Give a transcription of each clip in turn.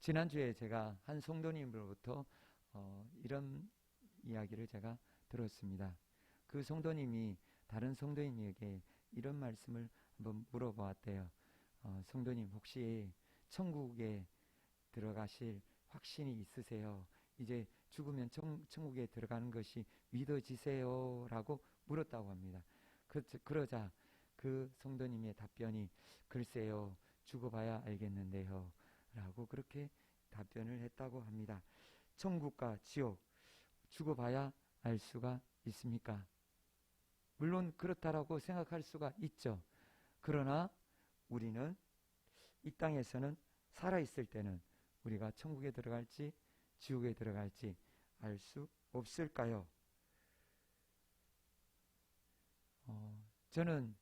지난주에 제가 한 성도님으로부터 이런 이야기를 제가 들었습니다. 그 성도님이 다른 성도님에게 이런 말씀을 한번 물어보았대요. 성도님, 혹시 천국에 들어가실 확신이 있으세요? 이제 죽으면 천국에 들어가는 것이 믿어지세요? 라고 물었다고 합니다. 그러자 그 성도님의 답변이, 글쎄요, 죽어봐야 알겠는데요, 라고 그렇게 답변을 했다고 합니다. 천국과 지옥, 죽어봐야 알 수가 있습니까? 물론 그렇다라고 생각할 수가 있죠. 그러나 우리는 이 땅에서는 살아있을 때는 우리가 천국에 들어갈지 지옥에 들어갈지 알 수 없을까요? 저는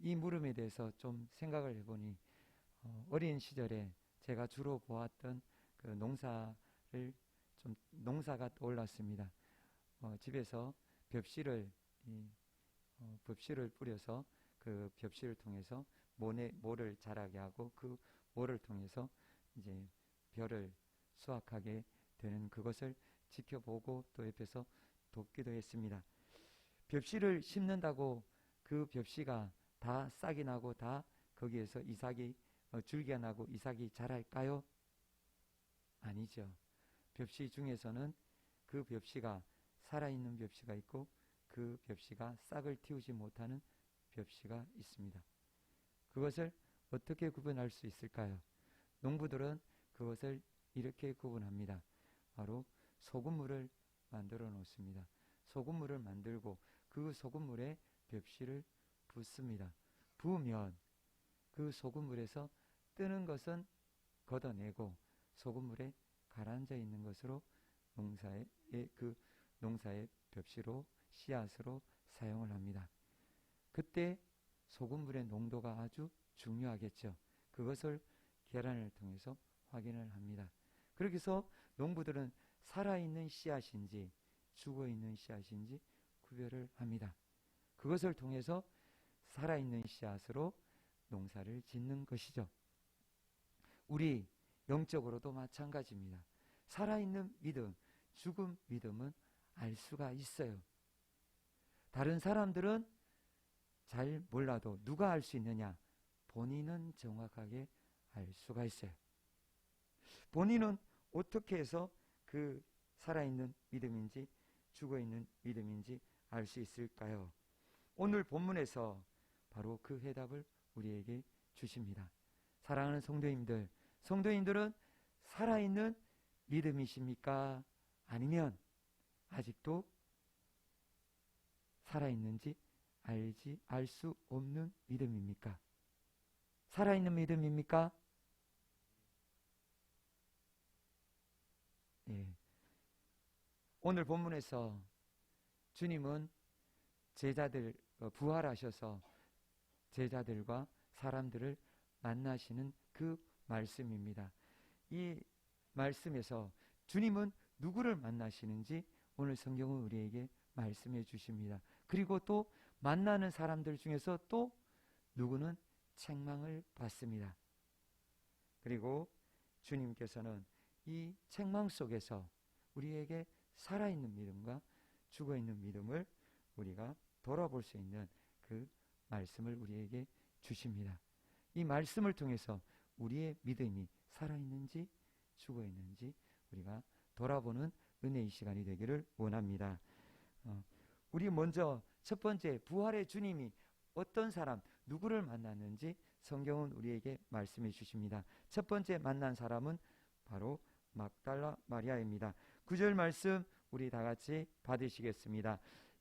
이 물음에 대해서 좀 생각을 해보니, 어린 시절에 제가 주로 보았던 그 농사가 떠올랐습니다. 집에서 벽실을 뿌려서 그 벽실을 통해서 모를 자라게 하고, 그 모를 통해서 이제 벼를 수확하게 되는 그것을 지켜보고 또 옆에서 돕기도 했습니다. 벽실을 심는다고 그 벽시가 다 싹이 나고 다 거기에서 줄기가 나고 이삭이 자랄까요? 아니죠. 벽시 중에서는 그 벽시가 살아있는 벽시가 있고, 그 벽시가 싹을 틔우지 못하는 벽시가 있습니다. 그것을 어떻게 구분할 수 있을까요? 농부들은 그것을 이렇게 구분합니다. 바로 소금물을 만들어 놓습니다. 소금물을 만들고 그 소금물에 벽시를 붓습니다. 부으면 그 소금물에서 뜨는 것은 걷어내고 소금물에 가라앉아 있는 것으로 농사의 벽시로 씨앗으로 사용을 합니다. 그때 소금물의 농도가 아주 중요하겠죠. 그것을 계란을 통해서 확인을 합니다. 그렇게 해서 농부들은 살아있는 씨앗인지 죽어있는 씨앗인지 구별을 합니다. 그것을 통해서 살아있는 씨앗으로 농사를 짓는 것이죠. 우리 영적으로도 마찬가지입니다. 살아있는 믿음, 죽은 믿음은 알 수가 있어요. 다른 사람들은 잘 몰라도 누가 알 수 있느냐? 본인은 정확하게 알 수가 있어요. 본인은 어떻게 해서 그 살아있는 믿음인지 죽어있는 믿음인지 알 수 있을까요? 오늘 본문에서 바로 그 해답을 우리에게 주십니다. 사랑하는 성도님들은 살아있는 믿음이십니까? 아니면 아직도 살아있는지 알 수 없는 믿음입니까? 살아있는 믿음입니까? 예. 오늘 본문에서 주님은 부활하셔서 제자들과 사람들을 만나시는 그 말씀입니다. 이 말씀에서 주님은 누구를 만나시는지 오늘 성경은 우리에게 말씀해 주십니다. 그리고 또 만나는 사람들 중에서 또 누구는 책망을 받습니다. 그리고 주님께서는 이 책망 속에서 우리에게 살아있는 믿음과 죽어있는 믿음을 우리가 돌아볼 수 있는 그 말씀을 우리에게 주십니다. 이 말씀을 통해서 우리의 믿음이 살아있는지 죽어있는지 우리가 돌아보는 은혜의 시간이 되기를 원합니다. 우리 먼저 첫 번째, 부활의 주님이 어떤 사람, 누구를 만났는지 성경은 우리에게 말씀해 주십니다. 첫 번째 만난 사람은 바로 막달라 마리아입니다. 9절 말씀 우리 다 같이 받으시겠습니다.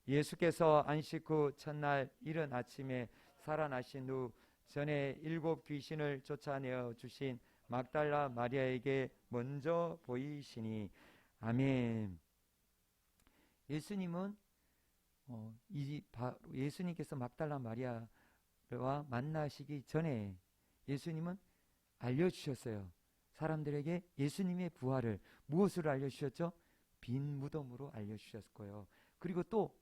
예수께서 안식 후 첫날 이른 아침에 살아나신 후 전에 7 귀신을 쫓아내어 주신 막달라 마리아에게 먼저 보이시니. 아멘. 예수님께서 막달라 마리아와 만나시기 전에 예수님은 알려주셨어요. 사람들에게 예수님의 부활을 무엇으로 알려주셨죠? 빈 무덤으로 알려주셨고요. 그리고 또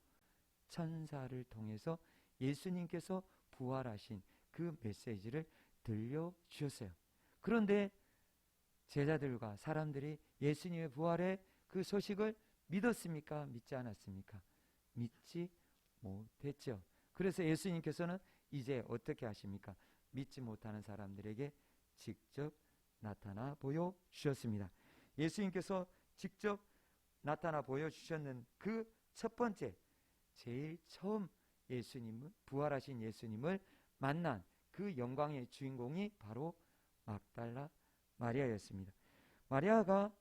천사를 통해서 예수님께서 부활하신 그 메시지를 들려주셨어요. 그런데 제자들과 사람들이 예수님의 부활의 그 소식을 믿었습니까? 믿지 않았습니까? 믿지 못했죠. 그래서 예수님께서는 이제 어떻게 하십니까? 믿지 못하는 사람들에게 직접 나타나 보여주셨습니다. 예수님께서 직접 나타나 보여주셨는 그 첫 번째, 제일 처음 예수님을, 부활하신 예수님을 만난 그 영광의 주인공이 바로 막달라 마리아였습니다. 마리아가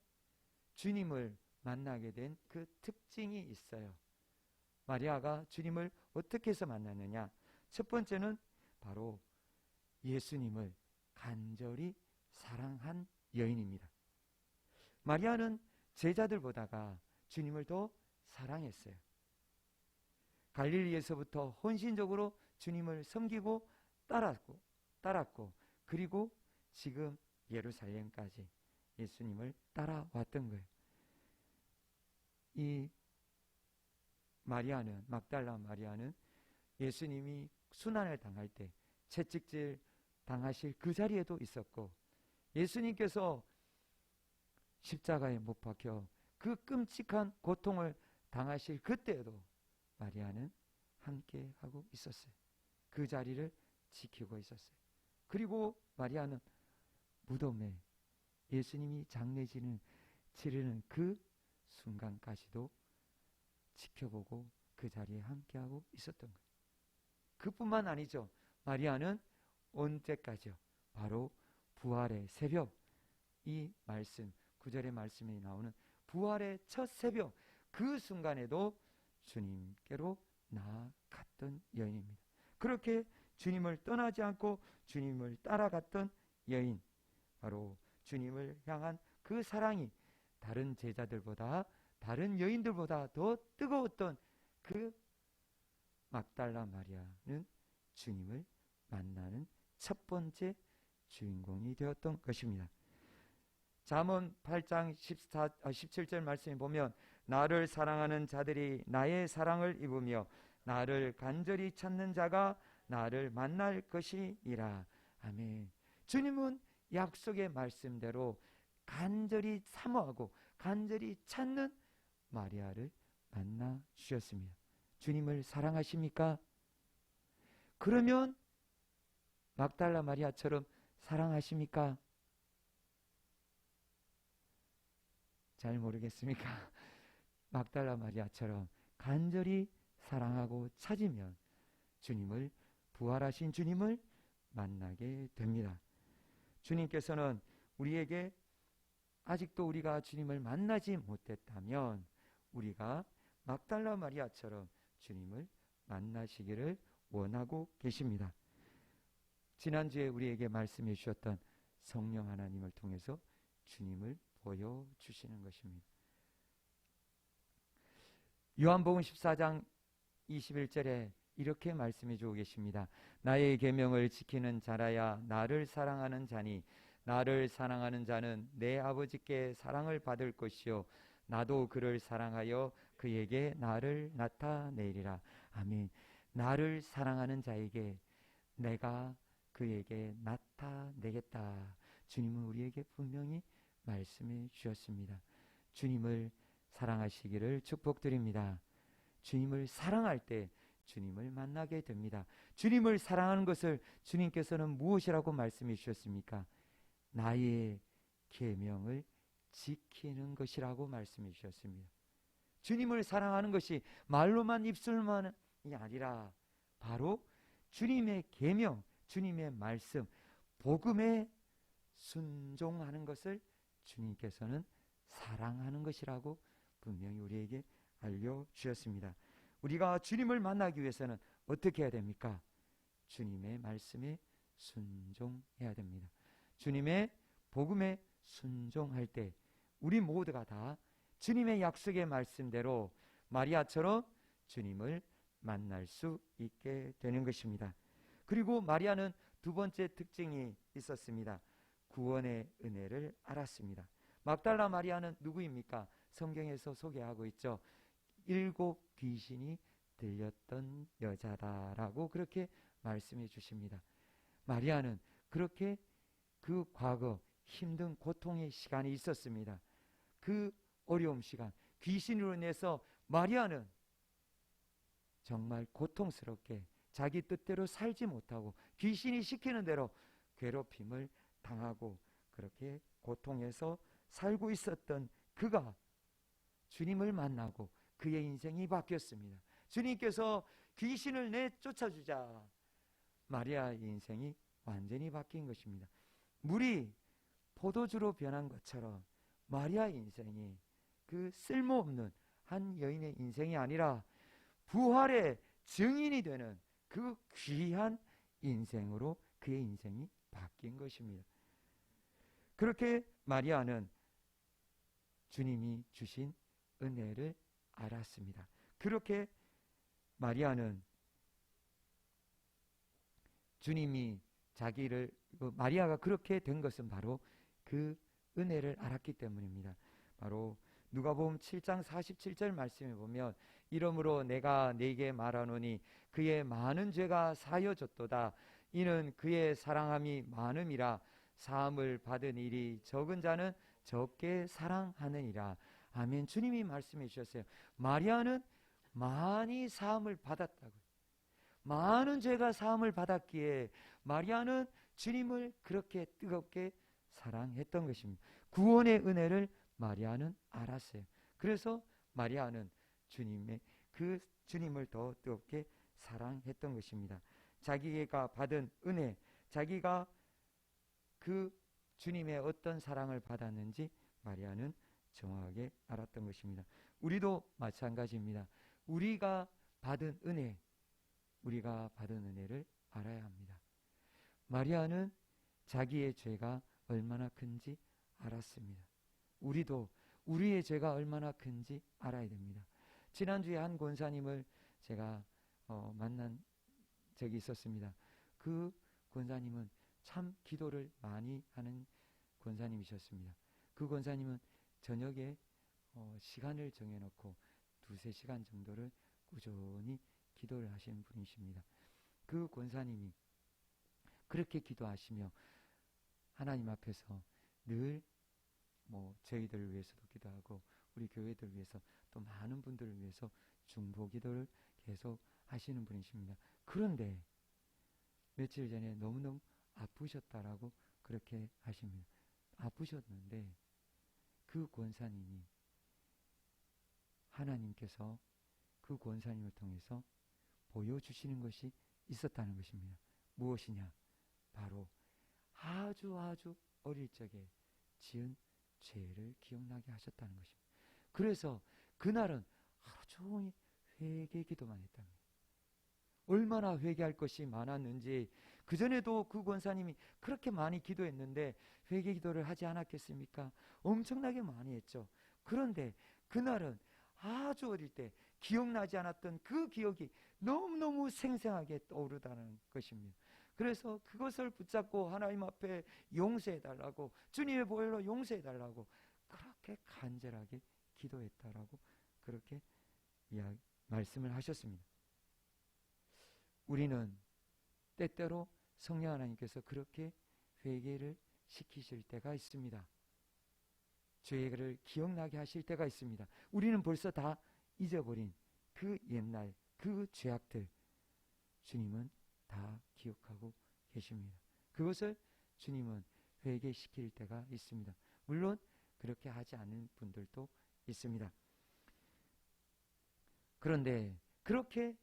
주님을 만나게 된 그 특징이 있어요. 마리아가 주님을 어떻게 해서 만났느냐? 첫 번째는 바로 예수님을 간절히 사랑한 여인입니다. 마리아는 제자들보다가 주님을 더 사랑했어요. 갈릴리에서부터 헌신적으로 주님을 섬기고 따랐고 그리고 지금 예루살렘까지 예수님을 따라왔던 거예요. 이 마리아는, 막달라 마리아는 예수님이 순환을 당할 때 채찍질 당하실 그 자리에도 있었고, 예수님께서 십자가에 못 박혀 그 끔찍한 고통을 당하실 그때에도 마리아는 함께 하고 있었어요. 그 자리를 지키고 있었어요. 그리고 마리아는 무덤에 예수님이 장례지는 치르는 그 순간까지도 지켜보고 그 자리에 함께하고 있었던 거예요. 그뿐만 아니죠. 마리아는 언제까지요? 바로 부활의 새벽, 이 말씀, 9절의 말씀에 나오는 부활의 첫 새벽, 그 순간에도 주님께로 나아갔던 여인입니다. 그렇게 주님을 떠나지 않고 주님을 따라갔던 여인, 바로 주님을 향한 그 사랑이 다른 제자들보다, 다른 여인들보다 더 뜨거웠던 그 막달라 마리아는 주님을 만나는 첫 번째 주인공이 되었던 것입니다. 잠언 8장 17절 말씀에 보면 나를 사랑하는 자들이 나의 사랑을 입으며 나를 간절히 찾는 자가 나를 만날 것이니라. 아멘. 주님은 약속의 말씀대로 간절히 사모하고 간절히 찾는 마리아를 만나 주셨습니다. 주님을 사랑하십니까? 그러면 막달라 마리아처럼 사랑하십니까? 잘 모르겠습니까? 막달라 마리아처럼 간절히 사랑하고 찾으면 주님을, 부활하신 주님을 만나게 됩니다. 주님께서는 우리에게 아직도 우리가 주님을 만나지 못했다면 우리가 막달라 마리아처럼 주님을 만나시기를 원하고 계십니다. 지난주에 우리에게 말씀해 주셨던 성령 하나님을 통해서 주님을 보여주시는 것입니다. 요한복음 14장 21절에 이렇게 말씀해 주고 계십니다. 나의 계명을 지키는 자라야 나를 사랑하는 자니 나를 사랑하는 자는 내 아버지께 사랑을 받을 것이요 나도 그를 사랑하여 그에게 나를 나타내리라. 아멘. 나를 사랑하는 자에게 내가 그에게 나타내겠다. 주님은 우리에게 분명히 말씀해 주셨습니다. 주님을 사랑하시기를 축복드립니다. 주님을 사랑할 때 주님을 만나게 됩니다. 주님을 사랑하는 것을 주님께서는 무엇이라고 말씀해 주셨습니까? 나의 계명을 지키는 것이라고 말씀해 주셨습니다. 주님을 사랑하는 것이 말로만, 입술만이 아니라 바로 주님의 계명, 주님의 말씀, 복음에 순종하는 것을 주님께서는 사랑하는 것이라고 분명히 우리에게 알려주셨습니다. 우리가 주님을 만나기 위해서는 어떻게 해야 됩니까? 주님의 말씀에 순종해야 됩니다. 주님의 복음에 순종할 때 우리 모두가 다 주님의 약속의 말씀대로 마리아처럼 주님을 만날 수 있게 되는 것입니다. 그리고 마리아는 두 번째 특징이 있었습니다. 구원의 은혜를 알았습니다. 막달라 마리아는 누구입니까? 성경에서 소개하고 있죠. 7 귀신이 들렸던 여자다라고 그렇게 말씀해 주십니다. 마리아는 그렇게 그 과거 힘든 고통의 시간이 있었습니다. 그 어려움 시간, 귀신으로 인해서 마리아는 정말 고통스럽게 자기 뜻대로 살지 못하고 귀신이 시키는 대로 괴롭힘을 당하고 그렇게 고통에서 살고 있었던 그가 주님을 만나고 그의 인생이 바뀌었습니다. 주님께서 귀신을 내쫓아주자 마리아의 인생이 완전히 바뀐 것입니다. 물이 포도주로 변한 것처럼 마리아의 인생이 그 쓸모없는 한 여인의 인생이 아니라 부활의 증인이 되는 그 귀한 인생으로 그의 인생이 바뀐 것입니다. 그렇게 마리아는 주님이 주신 은혜를 알았습니다. 그렇게 마리아는 주님이 자기를 마리아가 그렇게 된 것은 바로 그 은혜를 알았기 때문입니다. 바로 누가복음 7장 47절 말씀에 보면 이러므로 내가 네게 말하노니 그의 많은 죄가 사여졌도다. 이는 그의 사랑함이 많음이라. 사함을 받은 일이 적은 자는 적게 사랑하느니라. 아멘. 주님이 말씀해 주셨어요. 마리아는 많이 사함을 받았다고요. 많은 죄가 사함을 받았기에 마리아는 주님을 그렇게 뜨겁게 사랑했던 것입니다. 구원의 은혜를 마리아는 알았어요. 그래서 마리아는 주님을 더 뜨겁게 사랑했던 것입니다. 자기가 받은 은혜, 자기가 그 주님의 어떤 사랑을 받았는지 마리아는 정확하게 알았던 것입니다. 우리도 마찬가지입니다. 우리가 받은 은혜를 알아야 합니다. 마리아는 자기의 죄가 얼마나 큰지 알았습니다. 우리도 우리의 죄가 얼마나 큰지 알아야 됩니다. 지난주에 한 권사님을 제가 만난 적이 있었습니다. 그 권사님은 참 기도를 많이 하는 권사님이셨습니다. 그 권사님은 저녁에 시간을 정해놓고 2-3시간 정도를 꾸준히 기도를 하시는 분이십니다. 그 권사님이 그렇게 기도하시며 하나님 앞에서 늘 저희들을 위해서도 기도하고 우리 교회들 위해서 또 많은 분들을 위해서 중보 기도를 계속 하시는 분이십니다. 그런데 며칠 전에 너무너무 아프셨다라고 그렇게 하십니다. 아프셨는데 그 권사님이 하나님께서 그 권사님을 통해서 보여주시는 것이 있었다는 것입니다. 무엇이냐? 바로 아주 어릴 적에 지은 죄를 기억나게 하셨다는 것입니다. 그래서 그날은 하루 종일 회개 기도만 했답니다. 얼마나 회개할 것이 많았는지 그전에도 그 권사님이 그렇게 많이 기도했는데 회개 기도를 하지 않았겠습니까? 엄청나게 많이 했죠. 그런데 그날은 아주 어릴 때 기억나지 않았던 그 기억이 너무너무 생생하게 떠오르다는 것입니다. 그래서 그것을 붙잡고 하나님 앞에 용서해달라고, 주님의 보혈로 용서해달라고 그렇게 간절하게 기도했다라고 그렇게 말씀을 하셨습니다. 우리는 때때로 성령 하나님께서 그렇게 회개를 시키실 때가 있습니다. 죄를 기억나게 하실 때가 있습니다. 우리는 벌써 다 잊어버린 그 옛날 그 죄악들 주님은 다 기억하고 계십니다. 그것을 주님은 회개시킬 때가 있습니다. 물론 그렇게 하지 않는 분들도 있습니다. 그런데 그렇게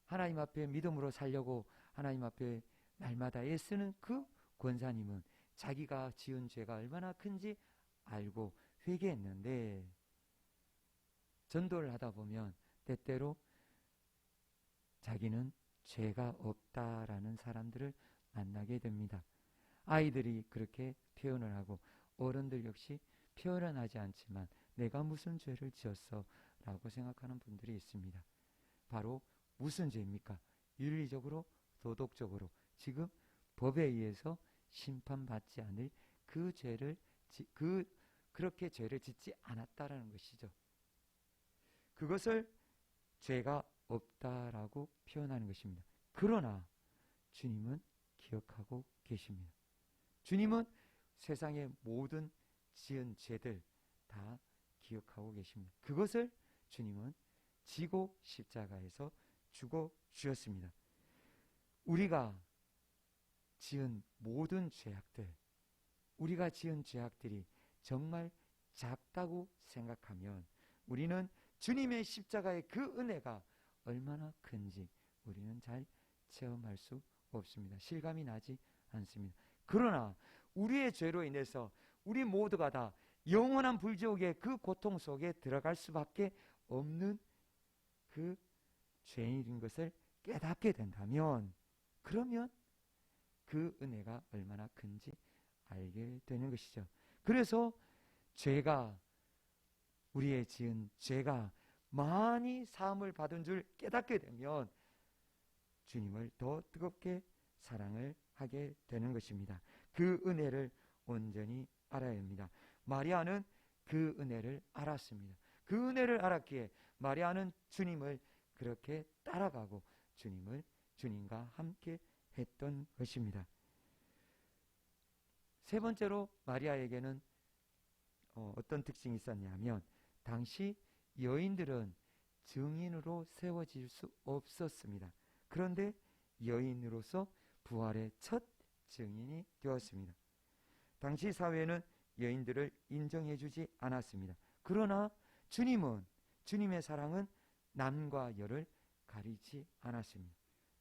하나님 앞에 믿음으로 살려고 하나님 앞에 날마다 애쓰는 그 권사님은 자기가 지은 죄가 얼마나 큰지 알고 회개했는데 전도를 하다 보면 때때로 자기는 죄가 없다라는 사람들을 만나게 됩니다. 아이들이 그렇게 표현을 하고 어른들 역시 표현은 하지 않지만 내가 무슨 죄를 지었어 라고 생각하는 분들이 있습니다. 바로 무슨 죄입니까? 윤리적으로 도덕적으로 지금 법에 의해서 심판받지 않을 그 죄를 그렇게 죄를 짓지 않았다라는 것이죠. 그것을 죄가 없다라고 표현하는 것입니다. 그러나 주님은 기억하고 계십니다. 주님은 세상의 모든 지은 죄들 다 기억하고 계십니다. 그것을 주님은 지고 십자가에서 죽어 주셨습니다. 우리가 지은 모든 죄악들, 우리가 지은 죄악들이 정말 작다고 생각하면 우리는 주님의 십자가의 그 은혜가 얼마나 큰지 우리는 잘 체험할 수 없습니다. 실감이 나지 않습니다. 그러나 우리의 죄로 인해서 우리 모두가 다 영원한 불지옥의 그 고통 속에 들어갈 수밖에 없는 그 죄인인 것을 깨닫게 된다면, 그러면 그 은혜가 얼마나 큰지 알게 되는 것이죠. 그래서 죄가, 우리의 지은 죄가 많이 사함을 받은 줄 깨닫게 되면 주님을 더 뜨겁게 사랑을 하게 되는 것입니다. 그 은혜를 온전히 알아야 합니다. 마리아는 그 은혜를 알았습니다. 그 은혜를 알았기에 마리아는 주님을 그렇게 따라가고 주님과 함께 했던 것입니다. 세 번째로 마리아에게는 어떤 특징이 있었냐면, 당시 여인들은 증인으로 세워질 수 없었습니다. 그런데 여인으로서 부활의 첫 증인이 되었습니다. 당시 사회는 여인들을 인정해주지 않았습니다. 그러나 주님의 사랑은 남과 여를 가리지 않았습니다.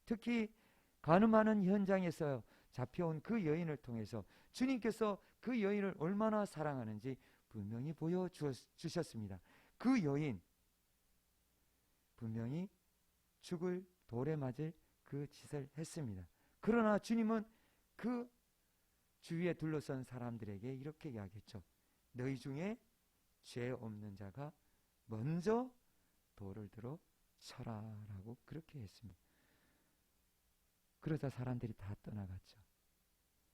특히 간음하는 현장에서 잡혀온 그 여인을 통해서 주님께서 그 여인을 얼마나 사랑하는지 분명히 보여주셨습니다. 그 여인 분명히 죽을 돌에 맞을 그 짓을 했습니다. 그러나 주님은 그 주위에 둘러선 사람들에게 이렇게 이야기했죠. 너희 중에 죄 없는 자가 먼저 돌을 들어 쳐라라고 그렇게 했습니다. 그러자 사람들이 다 떠나갔죠.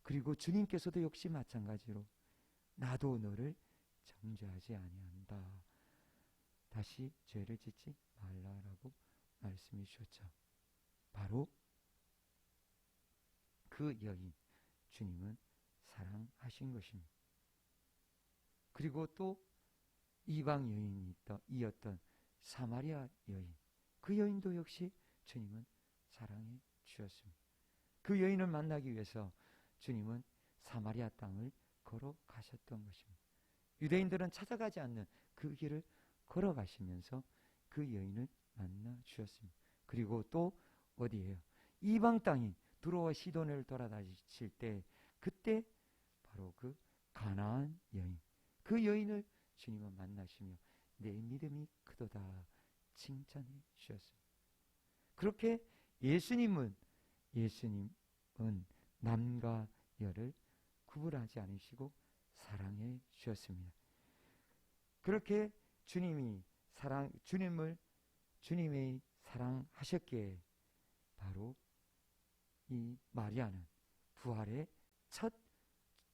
그리고 주님께서도 역시 마찬가지로 나도 너를 정죄하지 아니한다, 다시 죄를 짓지 말라라고 말씀해 주셨죠. 바로 그 여인, 주님은 사랑하신 것입니다. 그리고 또 이방 여인이었던 사마리아 여인, 그 여인도 역시 주님은 사랑해 주셨습니다. 그 여인을 만나기 위해서 주님은 사마리아 땅을 걸어가셨던 것입니다. 유대인들은 찾아가지 않는 그 길을 걸어가시면서 그 여인을 만나 주셨습니다. 그리고 또 어디예요? 이방 땅인 두로와 시돈을 돌아다니실 때, 그때 바로 그 가나안 여인, 그 여인을 주님은 만나시며 내 믿음이 크도다 칭찬해 주셨습니다. 그렇게 예수님은 남과 여를 구분하지 않으시고 사랑해 주셨습니다. 그렇게 주님이 사랑하셨기에 바로 이 마리아는 부활의 첫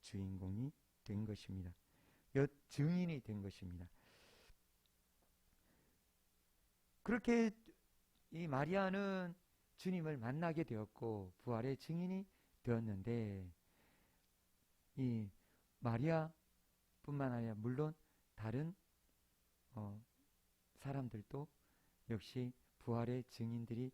주인공이 된 것입니다. 증인이 된 것입니다. 그렇게 이 마리아는 주님을 만나게 되었고 부활의 증인이 되었는데, 이 마리아뿐만 아니라 물론 다른 사람들도 역시 부활의 증인들이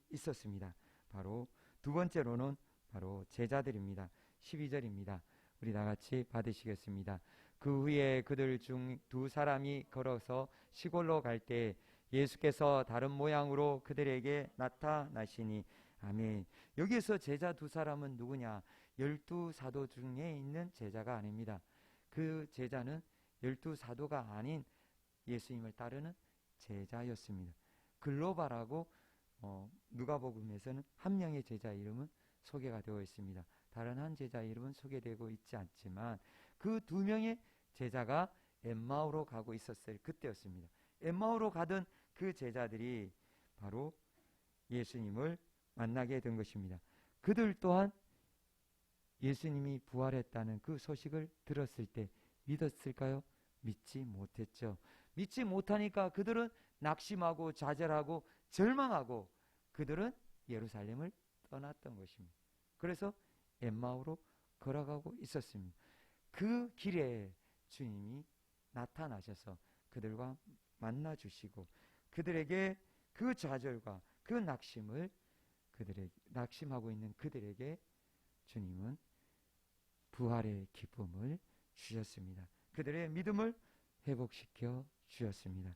있었습니다. 바로 두 번째로는 바로 제자들입니다. 12절입니다. 우리 다 같이 받으시겠습니다. 그 후에 그들 중 두 사람이 걸어서 시골로 갈 때 예수께서 다른 모양으로 그들에게 나타나시니. 아멘. 여기에서 제자 두 사람은 누구냐? 12사도 중에 있는 제자가 아닙니다. 그 제자는 12사도가 아닌 예수님을 따르는 제자였습니다. 글로바라고 누가복음에서는 한 명의 제자 이름은 소개가 되어 있습니다. 다른 한 제자 이름은 소개되고 있지 않지만 그 두 명의 제자가 엠마오로 가고 있었을 그때였습니다. 엠마오로 가던 그 제자들이 바로 예수님을 만나게 된 것입니다. 그들 또한 예수님이 부활했다는 그 소식을 들었을 때 믿었을까요? 믿지 못했죠. 믿지 못하니까 그들은 낙심하고 좌절하고 절망하고 그들은 예루살렘을 떠났던 것입니다. 그래서 엠마오로 걸어가고 있었습니다. 그 길에 주님이 나타나셔서 그들과 만나 주시고 그들에게 그 좌절과 그 낙심을 낙심하고 있는 그들에게 주님은 부활의 기쁨을 주셨습니다. 그들의 믿음을 회복시켜 주셨습니다.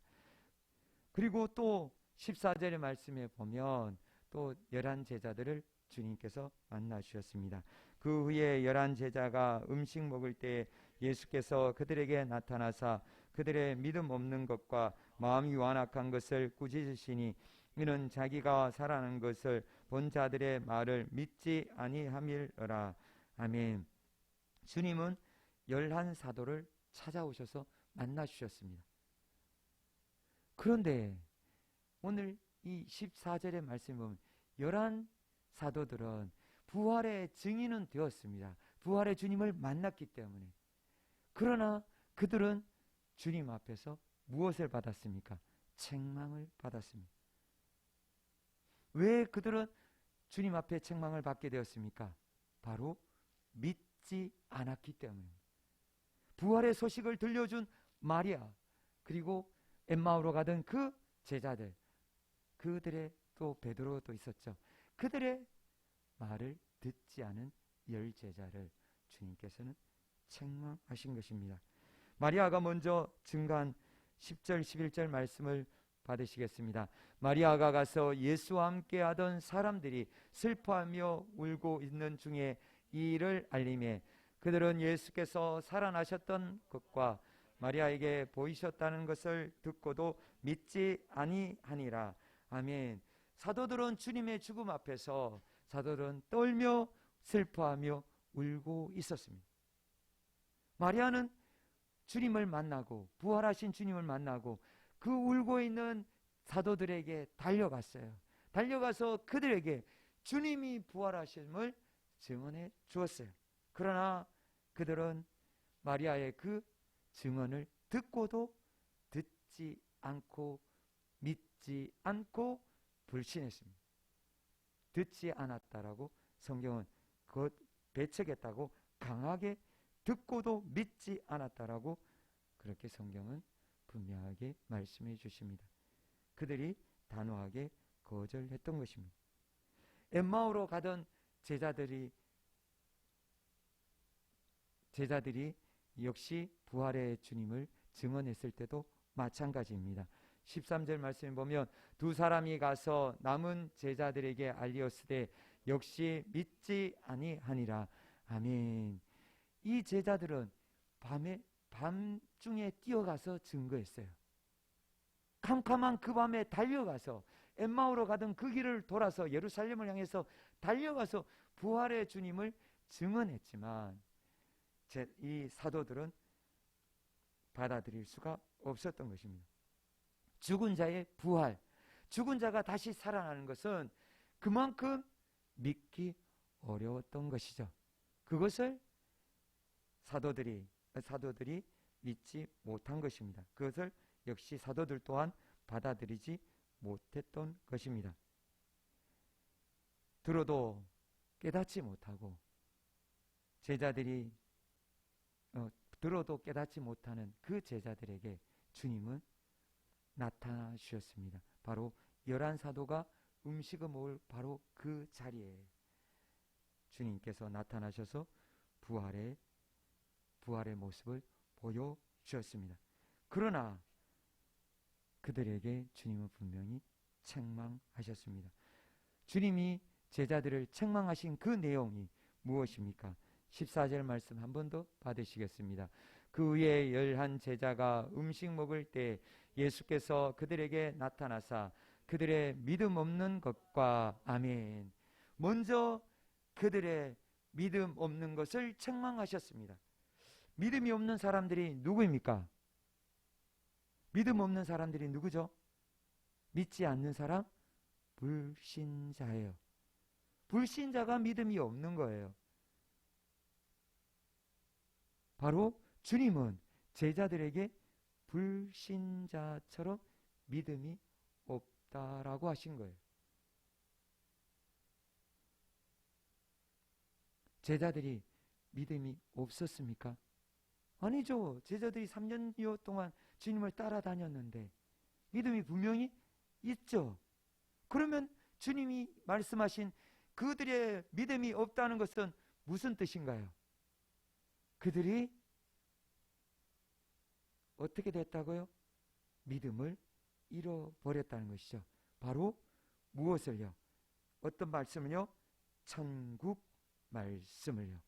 그리고 또 14절의 말씀에 보면 또 11 제자들을 주님께서 만나 주셨습니다. 그 후에 11 제자가 음식 먹을 때 예수께서 그들에게 나타나사 그들의 믿음 없는 것과 마음이 완악한 것을 꾸짖으시니 이는 자기가 살아난 것을 본 자들의 말을 믿지 아니함이라. 아멘. 주님은 11 사도를 찾아오셔서 만나 주셨습니다. 그런데 오늘 이 14절의 말씀을 보면 11 사도들은 부활의 증인은 되었습니다. 부활의 주님을 만났기 때문에. 그러나 그들은 주님 앞에서 무엇을 받았습니까? 책망을 받았습니다. 왜 그들은 주님 앞에 책망을 받게 되었습니까? 바로 믿지 않았기 때문입니다. 부활의 소식을 들려준 마리아 그리고 엠마오로 가던 그 제자들, 그들의 또 베드로도 있었죠. 그들의 말을 듣지 않은 10 제자를 주님께서는 책망하신 것입니다. 마리아가 먼저 증거한 10절 11절 말씀을 받으시겠습니다. 마리아가 가서 예수와 함께 하던 사람들이 슬퍼하며 울고 있는 중에 이 일을 알리매 그들은 예수께서 살아나셨던 것과 마리아에게 보이셨다는 것을 듣고도 믿지 아니하니라. 아멘. 사도들은 주님의 죽음 앞에서 사도들은 떨며 슬퍼하며 울고 있었습니다. 마리아는 주님을 만나고 부활하신 주님을 만나고 그 울고 있는 사도들에게 달려갔어요. 달려가서 그들에게 주님이 부활하심을 증언해 주었어요. 그러나 그들은 마리아의 그 증언을 듣고도 듣지 않고 믿지 않고 불신했습니다. 듣지 않았다라고 성경은 그 배척했다고 강하게 듣고도 믿지 않았다라고 그렇게 성경은 분명하게 말씀해 주십니다. 그들이 단호하게 거절했던 것입니다. 엠마오로 가던 제자들이 역시 부활의 주님을 증언했을 때도 마찬가지입니다. 13절 말씀에 보면 두 사람이 가서 남은 제자들에게 알리었으되 역시 믿지 아니하니라. 아멘. 이 제자들은 밤중에 뛰어가서 증거했어요. 캄캄한 그 밤에 달려가서 엠마오로 가던 그 길을 돌아서 예루살렘을 향해서 달려가서 부활의 주님을 증언했지만 이 사도들은 받아들일 수가 없었던 것입니다. 죽은 자의 부활, 죽은 자가 다시 살아나는 것은 그만큼 믿기 어려웠던 것이죠. 그것을 사도들이 믿지 못한 것입니다. 그것을 역시 사도들 또한 받아들이지 못했던 것입니다. 들어도 깨닫지 못하고 제자들이 들어도 깨닫지 못하는 그 제자들에게 주님은 나타나 주셨습니다. 바로 11 사도가 음식을 먹을 바로 그 자리에 주님께서 나타나셔서 부활의 모습을 보여주셨습니다. 그러나 그들에게 주님은 분명히 책망하셨습니다. 주님이 제자들을 책망하신 그 내용이 무엇입니까? 14절 말씀 한 번 더 받으시겠습니다. 그 후에 11 제자가 음식 먹을 때 예수께서 그들에게 나타나사 그들의 믿음 없는 것과 아멘. 먼저 그들의 믿음 없는 것을 책망하셨습니다. 믿음이 없는 사람들이 누구입니까? 믿음 없는 사람들이 누구죠? 믿지 않는 사람? 불신자예요. 불신자가 믿음이 없는 거예요. 바로 주님은 제자들에게 불신자처럼 믿음이 없다라고 하신 거예요. 제자들이 믿음이 없었습니까? 아니죠. 제자들이 3년여 동안 주님을 따라다녔는데 믿음이 분명히 있죠. 그러면 주님이 말씀하신 그들의 믿음이 없다는 것은 무슨 뜻인가요? 그들이 어떻게 됐다고요? 믿음을 잃어버렸다는 것이죠. 바로 무엇을요? 어떤 말씀을요? 천국 말씀을요.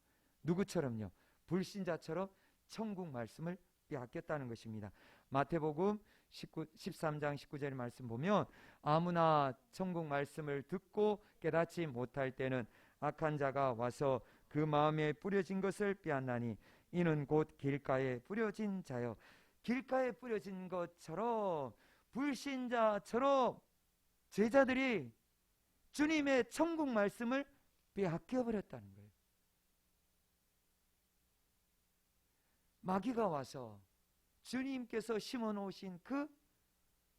누구처럼요? 불신자처럼 천국 말씀을 빼앗겼다는 것입니다. 마태복음 13장 19절 말씀 보면 아무나 천국 말씀을 듣고 깨닫지 못할 때는 악한 자가 와서 그 마음에 뿌려진 것을 빼앗나니 이는 곧 길가에 뿌려진 자요. 길가에 뿌려진 것처럼 불신자처럼 제자들이 주님의 천국 말씀을 빼앗겨 버렸다는 거예요. 마귀가 와서 주님께서 심어 놓으신 그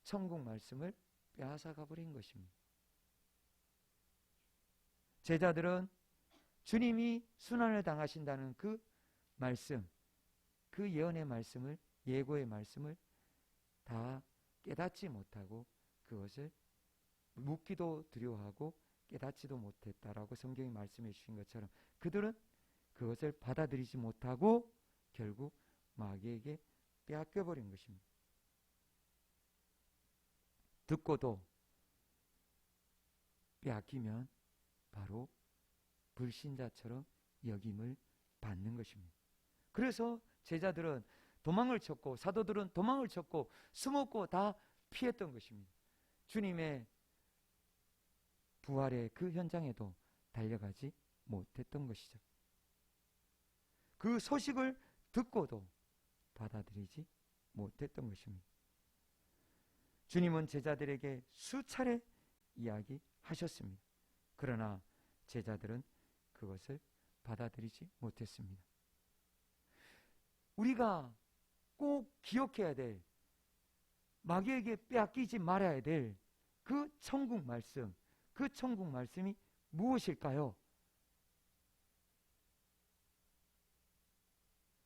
천국 말씀을 빼앗아가 버린 것입니다. 제자들은 주님이 순환을 당하신다는 그 말씀, 그 예언의 말씀을, 예고의 말씀을 다 깨닫지 못하고 그것을 묻기도 두려워하고 깨닫지도 못했다라고 성경이 말씀해 주신 것처럼 그들은 그것을 받아들이지 못하고 결국 마귀에게 빼앗겨 버린 것입니다. 듣고도 빼앗기면 바로 불신자처럼 여김을 받는 것입니다. 그래서 제자들은 도망을 쳤고 사도들은 도망을 쳤고 숨었고 다 피했던 것입니다. 주님의 부활의 그 현장에도 달려가지 못했던 것이죠. 그 소식을 듣고도 받아들이지 못했던 것입니다. 주님은 제자들에게 수차례 이야기하셨습니다. 그러나 제자들은 그것을 받아들이지 못했습니다. 우리가 꼭 기억해야 될, 마귀에게 빼앗기지 말아야 될 그 천국 말씀, 그 천국 말씀이 무엇일까요?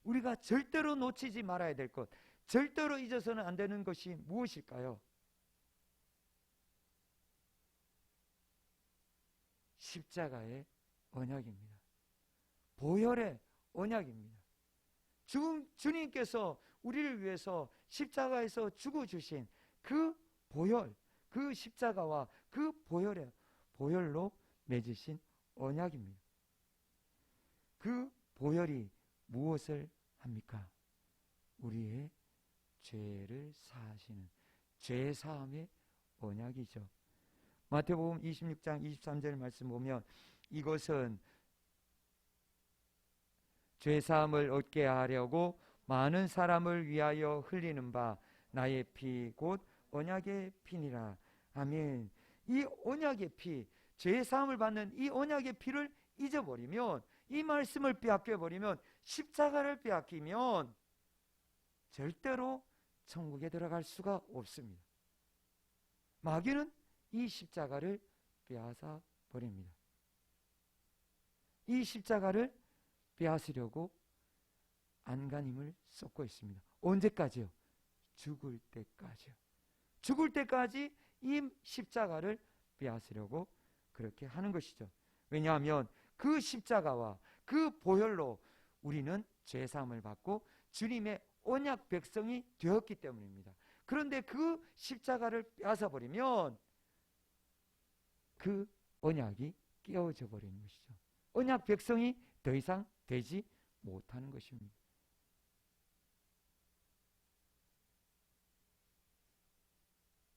우리가 절대로 놓치지 말아야 될 것, 절대로 잊어서는 안 되는 것이 무엇일까요? 십자가의 언약입니다. 보혈의 언약입니다. 주님께서 우리를 위해서 십자가에서 죽어주신 그 보혈, 그 십자가와 그 보혈로 맺으신 언약입니다. 그 보혈이 무엇을 합니까? 우리의 죄를 사하시는 죄사함의 언약이죠. 마태복음 26장 23절 말씀 보면 이것은 죄사함을 얻게 하려고 많은 사람을 위하여 흘리는 바 나의 피 곧 언약의 피니라. 아멘. 이 언약의 피, 죄사함을 받는 이 언약의 피를 잊어버리면, 이 말씀을 빼앗겨버리면, 십자가를 빼앗기면 절대로 천국에 들어갈 수가 없습니다. 마귀는 이 십자가를 빼앗아 버립니다. 이 십자가를 빼앗으려고 안간힘을 쏟고 있습니다. 언제까지요? 죽을 때까지요. 죽을 때까지 이 십자가를 빼앗으려고 그렇게 하는 것이죠. 왜냐하면 그 십자가와 그 보혈로 우리는 죄사함을 받고 주님의 언약 백성이 되었기 때문입니다. 그런데 그 십자가를 빼앗아 버리면 그 언약이 깨어져 버리는 것이죠. 언약 백성이 더 이상 되지 못하는 것입니다.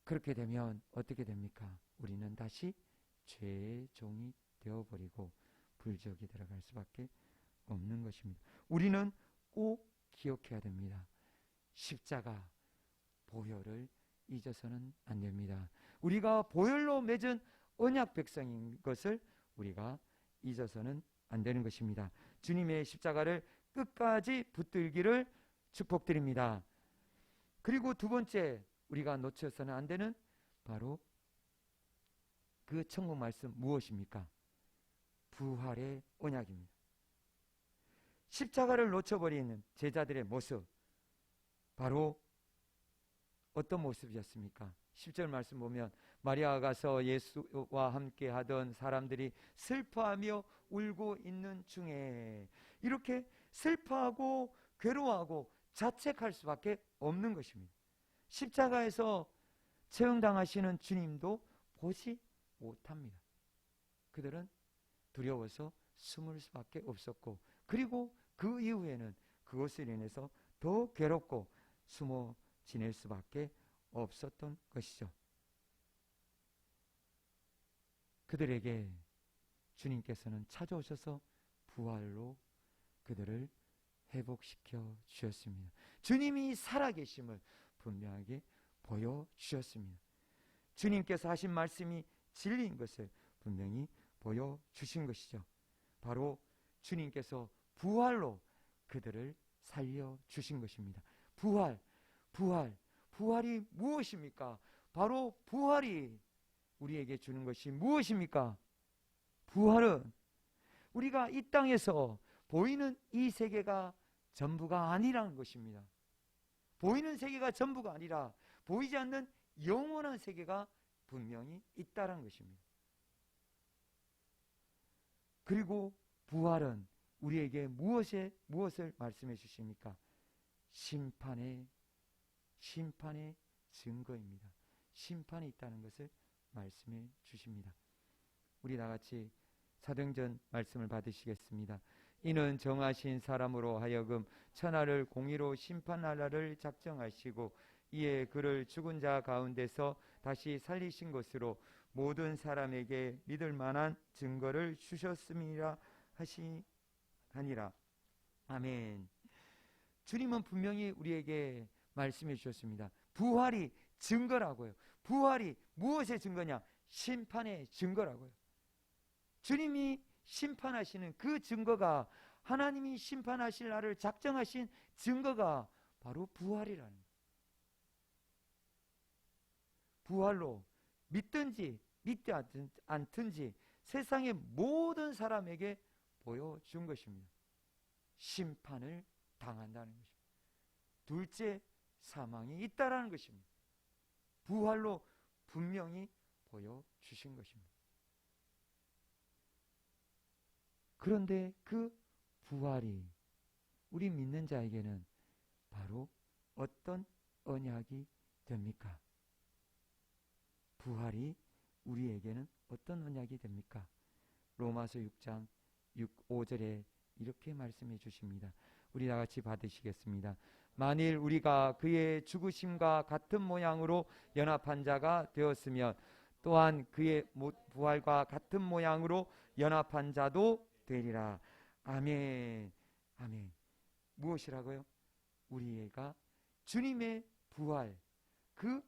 그렇게 되면 어떻게 됩니까? 우리는 다시 죄의 종이 되어버리고 불지옥에 들어갈 수밖에 없는 것입니다. 우리는 꼭 기억해야 됩니다. 십자가, 보혈을 잊어서는 안 됩니다. 우리가 보혈로 맺은 언약 백성인 것을 우리가 잊어서는 안 되는 것입니다. 주님의 십자가를 끝까지 붙들기를 축복드립니다. 그리고 두 번째, 우리가 놓쳐서는 안 되는 바로 그 천국 말씀 무엇입니까? 부활의 언약입니다. 십자가를 놓쳐버리는 제자들의 모습, 바로 어떤 모습이었습니까? 10절 말씀 보면 마리아가 가서 예수와 함께 하던 사람들이 슬퍼하며 울고 있는 중에, 이렇게 슬퍼하고 괴로워하고 자책할 수밖에 없는 것입니다. 십자가에서 처형당하시는 주님도 보지 못합니다. 그들은 두려워서 숨을 수밖에 없었고, 그리고 그 이후에는 그것을 인해서 더 괴롭고 숨어 지낼 수밖에 없었던 것이죠. 그들에게 주님께서는 찾아오셔서 부활로 그들을 회복시켜 주셨습니다. 주님이 살아계심을 분명하게 보여주셨습니다. 주님께서 하신 말씀이 진리인 것을 분명히 보여주신 것이죠. 바로 주님께서 부활로 그들을 살려주신 것입니다. 부활이 무엇입니까? 바로 부활이 우리에게 주는 것이 무엇입니까? 부활은 우리가 이 땅에서 보이는 이 세계가 전부가 아니라는 것입니다. 보이는 세계가 전부가 아니라 보이지 않는 영원한 세계가 분명히 있다는 것입니다. 그리고 부활은 우리에게 무엇을 말씀해 주십니까? 심판의 증거입니다. 심판이 있다는 것을 말씀해 주십니다. 우리 다같이 사도행전 말씀을 받으시겠습니다. 이는 정하신 사람으로 하여금 천하를 공의로 심판하라를 작정하시고 이에 그를 죽은 자 가운데서 다시 살리신 것으로 모든 사람에게 믿을 만한 증거를 주셨음이라 하니라. 아멘. 주님은 분명히 우리에게 말씀해 주셨습니다. 부활이 증거라고요. 부활이 무엇의 증거냐? 심판의 증거라고요. 주님이 심판하시는 그 증거가, 하나님이 심판하실 날을 작정하신 증거가 바로 부활이라는 거예요. 부활로 믿든지 믿지 않든지 세상의 모든 사람에게 보여준 것입니다. 심판을 당한다는 것입니다. 둘째, 사망이 있다라는 것입니다. 부활로 분명히 보여주신 것입니다. 그런데 그 부활이 우리 믿는 자에게는 바로 어떤 언약이 됩니까? 부활이 우리에게는 어떤 언약이 됩니까? 로마서 6장 5절에 이렇게 말씀해 주십니다. 우리 다 같이 받으시겠습니다. 만일 우리가 그의 죽으심과 같은 모양으로 연합한 자가 되었으면 또한 그의 부활과 같은 모양으로 연합한 자도 되리라. 아멘. 아멘. 무엇이라고요? 우리가 주님의 부활, 그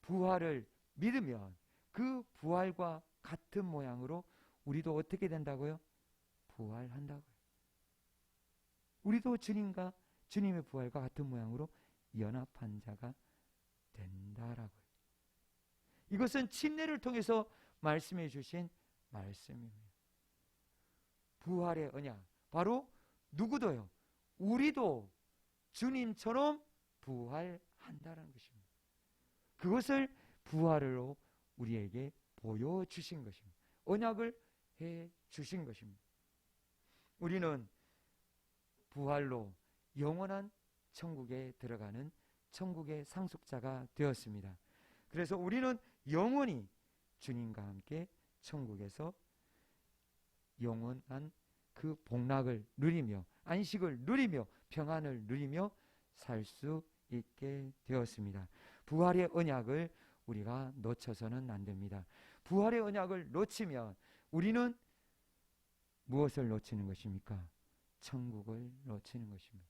부활을 믿으면 그 부활과 같은 모양으로 우리도 어떻게 된다고요? 부활한다고요. 우리도 주님의 부활과 같은 모양으로 연합한 자가 된다라고요. 이것은 침례를 통해서 말씀해 주신 말씀입니다. 부활의 언약, 바로 누구도요? 우리도 주님처럼 부활한다는 것입니다. 그것을 부활로 우리에게 보여주신 것입니다. 언약을 해주신 것입니다. 우리는 부활로 영원한 천국에 들어가는 천국의 상속자가 되었습니다. 그래서 우리는 영원히 주님과 함께 천국에서 영원한 그 복락을 누리며 안식을 누리며 평안을 누리며 살 수 있게 되었습니다. 부활의 언약을 우리가 놓쳐서는 안 됩니다. 부활의 언약을 놓치면 우리는 무엇을 놓치는 것입니까? 천국을 놓치는 것입니다.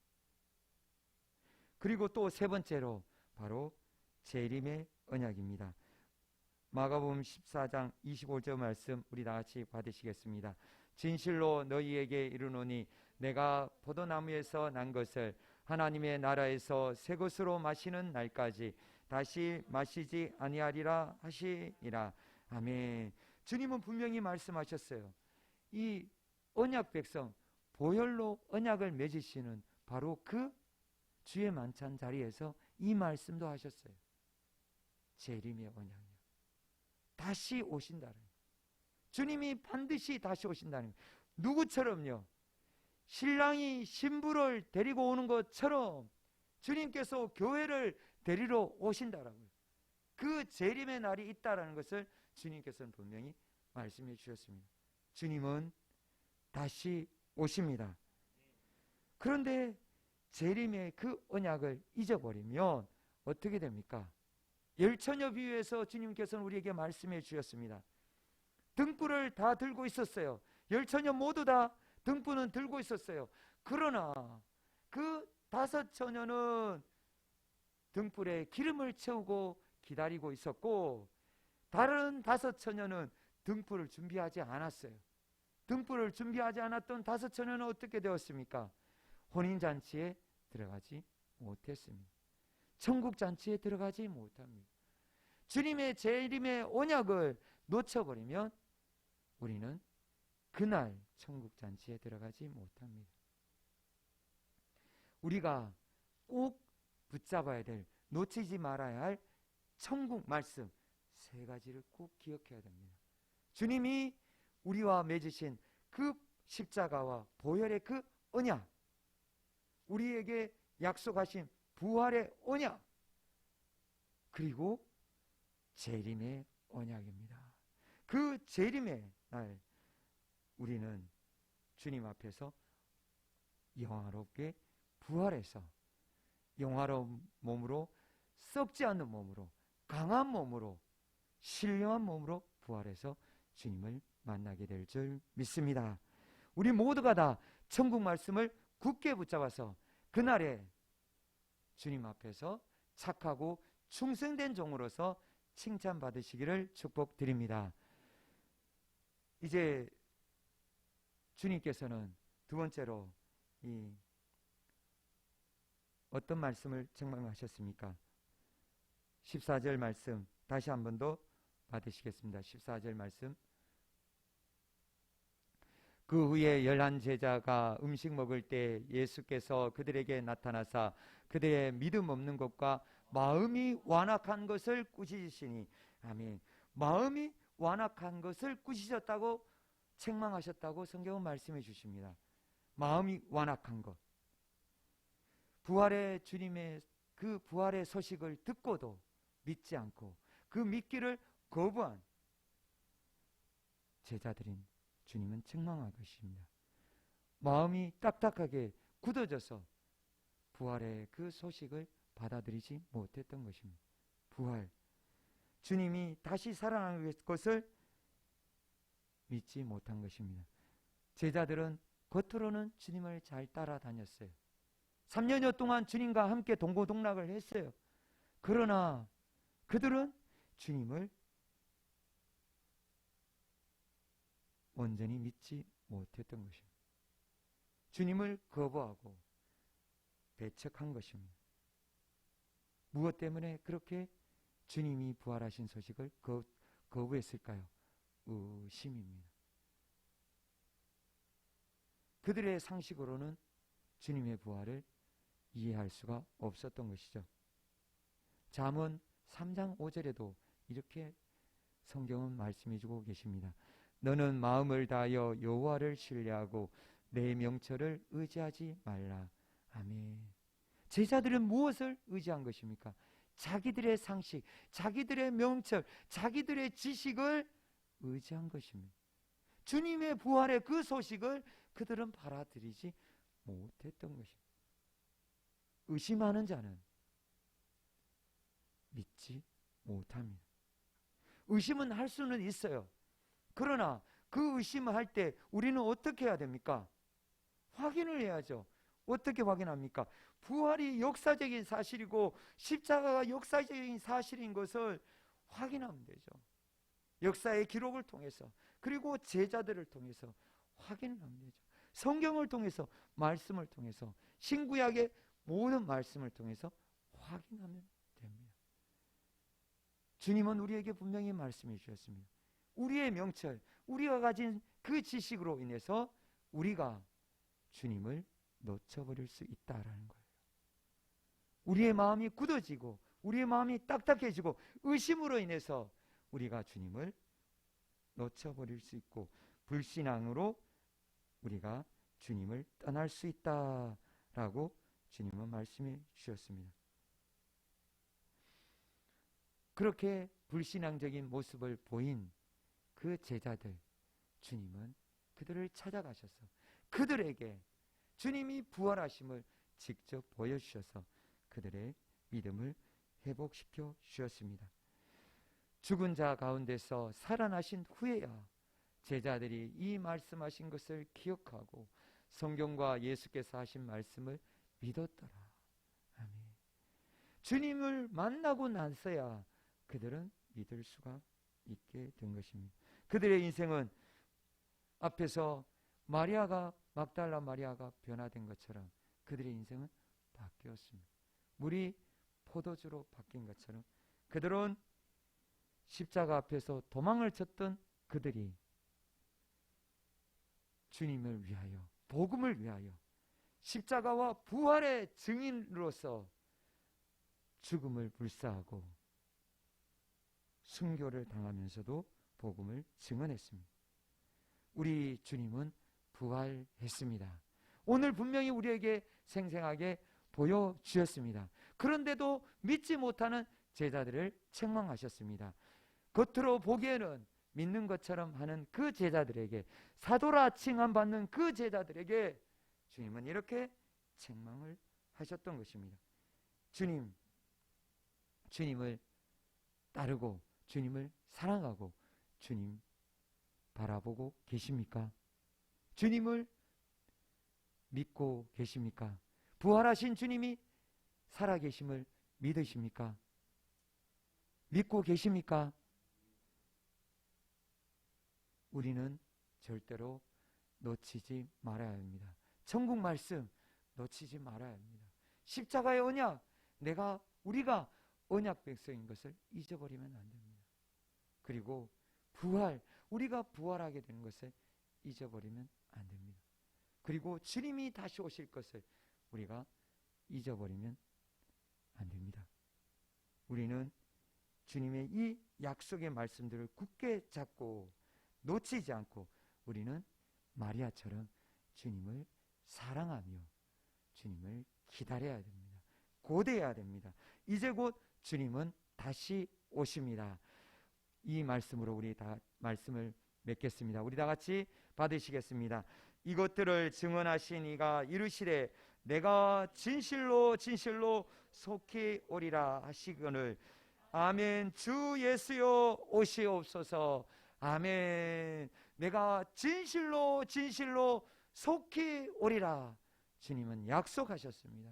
그리고 또 세 번째로 바로 재림의 언약입니다. 마가복음 14장 25절 말씀 우리 다 같이 받으시겠습니다. 진실로 너희에게 이르노니 내가 포도나무에서 난 것을 하나님의 나라에서 새 것으로 마시는 날까지 다시 마시지 아니하리라 하시니라. 아멘. 주님은 분명히 말씀하셨어요. 이 언약 백성 보혈로 언약을 맺으시는 바로 그 주의 만찬 자리에서 이 말씀도 하셨어요. 재림의 언약이요. 다시 오신다는 거예요. 주님이 반드시 다시 오신다는 거예요. 누구처럼요? 신랑이 신부를 데리고 오는 것처럼 주님께서 교회를 데리러 오신다라고요. 그 재림의 날이 있다라는 것을 주님께서는 분명히 말씀해 주셨습니다. 주님은 다시 오십니다. 그런데 재림의 그 언약을 잊어버리면 어떻게 됩니까? 열처녀 비유에서 주님께서는 우리에게 말씀해 주셨습니다. 등불을 다 들고 있었어요. 열처녀 모두 다 등불은 들고 있었어요. 그러나 그 5처녀는 등불에 기름을 채우고 기다리고 있었고, 다른 5처녀는 등불을 준비하지 않았어요. 등불을 준비하지 않았던 5처녀는 어떻게 되었습니까? 혼인잔치에 들어가지 못했습니다. 천국잔치에 들어가지 못합니다. 주님의 재림의 언약을 놓쳐버리면 우리는 그날 천국잔치에 들어가지 못합니다. 우리가 꼭 붙잡아야 될, 놓치지 말아야 할 천국 말씀 3가지를 꼭 기억해야 됩니다. 주님이 우리와 맺으신 그 십자가와 보혈의 그 언약, 우리에게 약속하신 부활의 언약, 그리고 재림의 언약입니다. 그 재림의 날 우리는 주님 앞에서 영화롭게 부활해서 영화로운 몸으로, 썩지 않는 몸으로, 강한 몸으로, 신령한 몸으로 부활해서 주님을 만나게 될 줄 믿습니다. 우리 모두가 다 천국 말씀을 굳게 붙잡아서 그날에 주님 앞에서 착하고 충성된 종으로서 칭찬받으시기를 축복드립니다. 이제 주님께서는 두 번째로 이 어떤 말씀을 책망하셨습니까? 14절 말씀 다시 한 번 더 받으시겠습니다. 14절 말씀. 그 후에 11 제자가 음식 먹을 때 예수께서 그들에게 나타나사 그들의 믿음 없는 것과 마음이 완악한 것을 꾸짖으시니, 아멘. 마음이 완악한 것을 꾸짖으셨다고, 책망하셨다고 성경은 말씀해 주십니다. 마음이 완악한 것. 부활의 주님의 그 부활의 소식을 듣고도 믿지 않고 그 믿기를 거부한 제자들인 주님은 책망할 것입니다. 마음이 딱딱하게 굳어져서 부활의 그 소식을 받아들이지 못했던 것입니다. 부활, 주님이 다시 살아나는 것을 믿지 못한 것입니다. 제자들은 겉으로는 주님을 잘 따라다녔어요. 3년여 동안 주님과 함께 동고동락을 했어요. 그러나 그들은 주님을 온전히 믿지 못했던 것입니다. 주님을 거부하고 배척한 것입니다. 무엇 때문에 그렇게 주님이 부활하신 소식을 거부했을까요? 의심입니다. 그들의 상식으로는 주님의 부활을 이해할 수가 없었던 것이죠. 잠언 3장 5절에도 이렇게 성경은 말씀해주고 계십니다. 너는 마음을 다하여 여호와를 신뢰하고 내 명철을 의지하지 말라. 아멘. 제자들은 무엇을 의지한 것입니까? 자기들의 상식, 자기들의 명철, 자기들의 지식을 의지한 것입니다. 주님의 부활의 그 소식을 그들은 받아들이지 못했던 것입니다. 의심하는 자는 믿지 못합니다. 의심은 할 수는 있어요. 그러나 그 의심을 할 때 우리는 어떻게 해야 됩니까? 확인을 해야죠. 어떻게 확인합니까? 부활이 역사적인 사실이고 십자가가 역사적인 사실인 것을 확인하면 되죠. 역사의 기록을 통해서, 그리고 제자들을 통해서 확인을 하면 되죠. 성경을 통해서, 말씀을 통해서, 신구약의 모든 말씀을 통해서 확인하면 됩니다. 주님은 우리에게 분명히 말씀해 주셨습니다. 우리의 명철, 우리가 가진 그 지식으로 인해서 우리가 주님을 놓쳐버릴 수 있다라는 거예요. 우리의 마음이 굳어지고 우리의 마음이 딱딱해지고 의심으로 인해서 우리가 주님을 놓쳐버릴 수 있고 불신앙으로 우리가 주님을 떠날 수 있다라고 주님은 말씀해 주셨습니다. 그렇게 불신앙적인 모습을 보인 그 제자들, 주님은 그들을 찾아가셔서 그들에게 주님이 부활하심을 직접 보여주셔서 그들의 믿음을 회복시켜 주셨습니다. 죽은 자 가운데서 살아나신 후에야 제자들이 이 말씀하신 것을 기억하고 성경과 예수께서 하신 말씀을 믿었더라. 아멘. 주님을 만나고 나서야 그들은 믿을 수가 있게 된 것입니다. 그들의 인생은 앞에서 막달라 마리아가 변화된 것처럼 그들의 인생은 바뀌었습니다. 물이 포도주로 바뀐 것처럼 그들은 십자가 앞에서 도망을 쳤던 그들이 주님을 위하여, 복음을 위하여 십자가와 부활의 증인으로서 죽음을 불사하고 순교를 당하면서도 복음을 증언했습니다. 우리 주님은 부활했습니다. 오늘 분명히 우리에게 생생하게 보여주셨습니다. 그런데도 믿지 못하는 제자들을 책망하셨습니다. 겉으로 보기에는 믿는 것처럼 하는 그 제자들에게, 사도라 칭함받는 그 제자들에게 주님은 이렇게 책망을 하셨던 것입니다. 주님을 따르고 주님을 사랑하고 주님 바라보고 계십니까? 주님을 믿고 계십니까? 부활하신 주님이 살아계심을 믿으십니까? 믿고 계십니까? 우리는 절대로 놓치지 말아야 합니다. 천국 말씀 놓치지 말아야 합니다. 십자가의 언약, 우리가 언약 백성인 것을 잊어버리면 안 됩니다. 그리고 우리가 부활하게 되는 것을 잊어버리면 안 됩니다. 그리고 주님이 다시 오실 것을 우리가 잊어버리면 안 됩니다. 우리는 주님의 이 약속의 말씀들을 굳게 잡고 놓치지 않고 우리는 마리아처럼 주님을 사랑하며 주님을 기다려야 됩니다. 고대해야 됩니다. 이제 곧 주님은 다시 오십니다. 이 말씀으로 우리 다 말씀을 맺겠습니다. 우리 다 같이 받으시겠습니다. 이것들을 증언하신 이가 이르시되 내가 진실로 진실로 속히 오리라 하시거늘 아멘. 주 예수여 오시옵소서. 아멘. 내가 진실로 진실로 속히 오리라. 주님은 약속하셨습니다.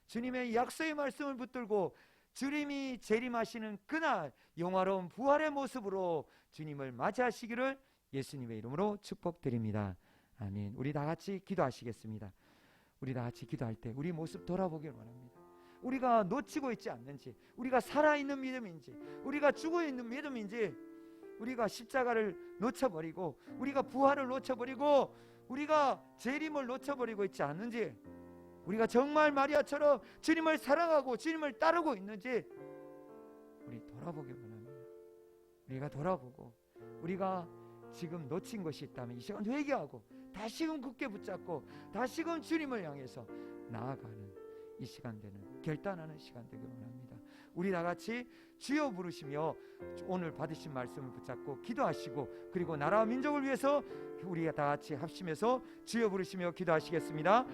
주님의 약속의 말씀을 붙들고 주님이 재림하시는 그날 영화로운 부활의 모습으로 주님을 맞이하시기를 예수님의 이름으로 축복드립니다. 아멘. 우리 다 같이 기도하시겠습니다. 우리 다 같이 기도할 때 우리 모습 돌아보길 원합니다. 우리가 놓치고 있지 않는지, 우리가 살아있는 믿음인지, 우리가 죽어있는 믿음인지, 우리가 십자가를 놓쳐버리고 우리가 부활을 놓쳐버리고 우리가 재림을 놓쳐버리고 있지 않는지, 우리가 정말 마리아처럼 주님을 사랑하고 주님을 따르고 있는지 우리 돌아보길 원합니다. 우리가 돌아보고 우리가 지금 놓친 것이 있다면 이 시간 회개하고 다시금 굳게 붙잡고 다시금 주님을 향해서 나아가는 이 시간 되는, 결단하는 시간 되길 원합니다. 우리 다 같이 주여 부르시며 오늘 받으신 말씀을 붙잡고 기도하시고, 그리고 나라와 민족을 위해서 우리가 다 같이 합심해서 주여 부르시며 기도하시겠습니다.